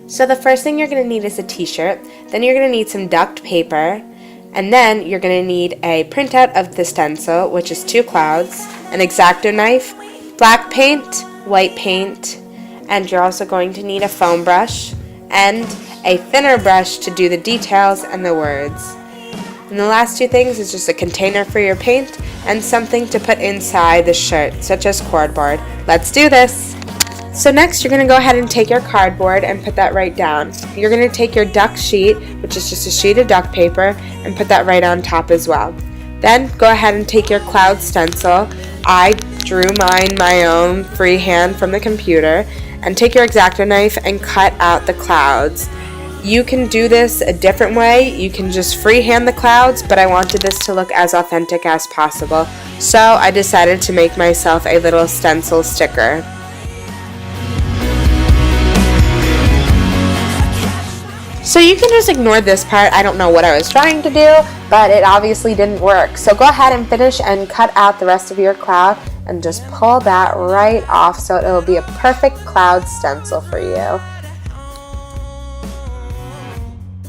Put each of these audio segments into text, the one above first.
So the first thing you're going to need is a t-shirt, then you're going to need some duct paper, and then you're going to need a printout of the stencil, which is 2 clouds, an X-Acto knife, black paint, white paint, and you're also going to need a foam brush and a thinner brush to do the details and the words. And the last 2 things is just a container for your paint and something to put inside the shirt, such as cardboard. Let's do this! So next you're going to go ahead and take your cardboard and put that right down. You're going to take your duck sheet, which is just a sheet of duck paper, and put that right on top as well. Then go ahead and take your cloud stencil. I drew mine my own freehand from the computer, and take your X-Acto knife and cut out the clouds. You can do this a different way. You can just freehand the clouds, but I wanted this to look as authentic as possible, so I decided to make myself a little stencil sticker. So you can just ignore this part. I don't know what I was trying to do, but it obviously didn't work. So go ahead and finish and cut out the rest of your cloud and just pull that right off so it'll be a perfect cloud stencil for you.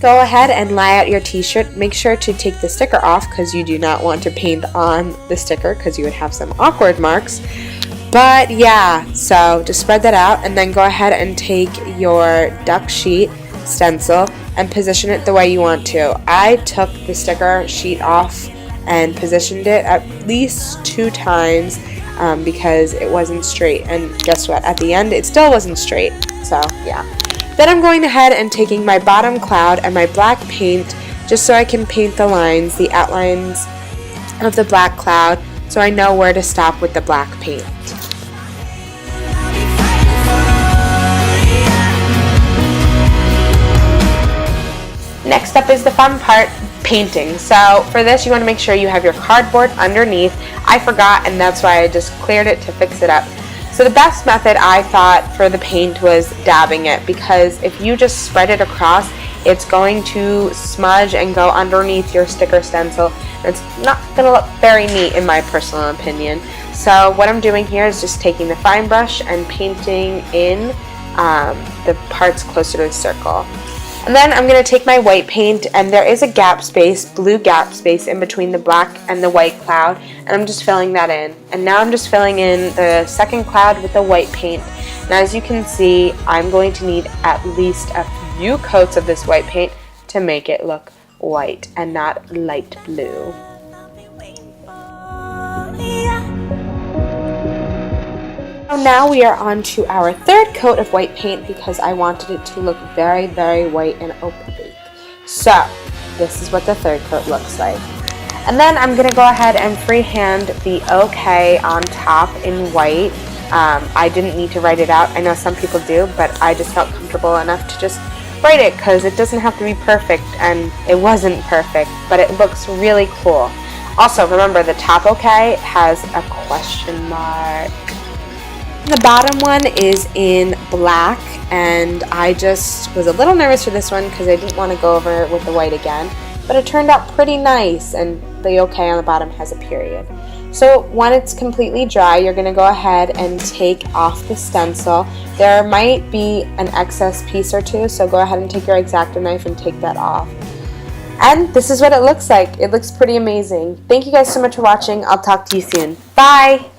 Go ahead and lay out your t-shirt. Make sure to take the sticker off because you do not want to paint on the sticker because you would have some awkward marks. But yeah, so just spread that out and then go ahead and take your duck sheet stencil and position it the way you want to. I took the sticker sheet off and positioned it at least 2 times because it wasn't straight, and guess what, at the end it still wasn't straight. So yeah, then I'm going ahead and taking my bottom cloud and my black paint just so I can paint the lines, the outlines of the black cloud, so I know where to stop with the black paint. Next up is the fun part, painting. So for this you want to make sure you have your cardboard underneath. I forgot, and that's why I just cleared it to fix it up. So the best method I thought for the paint was dabbing it, because if you just spread it across, it's going to smudge and go underneath your sticker stencil, and it's not going to look very neat in my personal opinion. So what I'm doing here is just taking the fine brush and painting in the parts closer to the circle. And then I'm going to take my white paint, and there is a gap space, blue gap space, in between the black and the white cloud, and I'm just filling that in. And now I'm just filling in the second cloud with the white paint. And as you can see, I'm going to need at least a few coats of this white paint to make it look white and not light blue. Now we are on to our third coat of white paint because I wanted it to look very, very white and opaque. So this is what the third coat looks like. And then I'm going to go ahead and freehand the OK on top in white. I didn't need to write it out. I know some people do, but I just felt comfortable enough to just write it because it doesn't have to be perfect, and it wasn't perfect, but it looks really cool. Also, remember the top OK has a question mark. The bottom one is in black, and I just was a little nervous for this one because I didn't want to go over it with the white again, but it turned out pretty nice, and the OK on the bottom has a period. So when it's completely dry, you're going to go ahead and take off the stencil. There might be an excess piece or two, so go ahead and take your X-Acto knife and take that off. And this is what it looks like. It looks pretty amazing. Thank you guys so much for watching. I'll talk to you soon. Bye!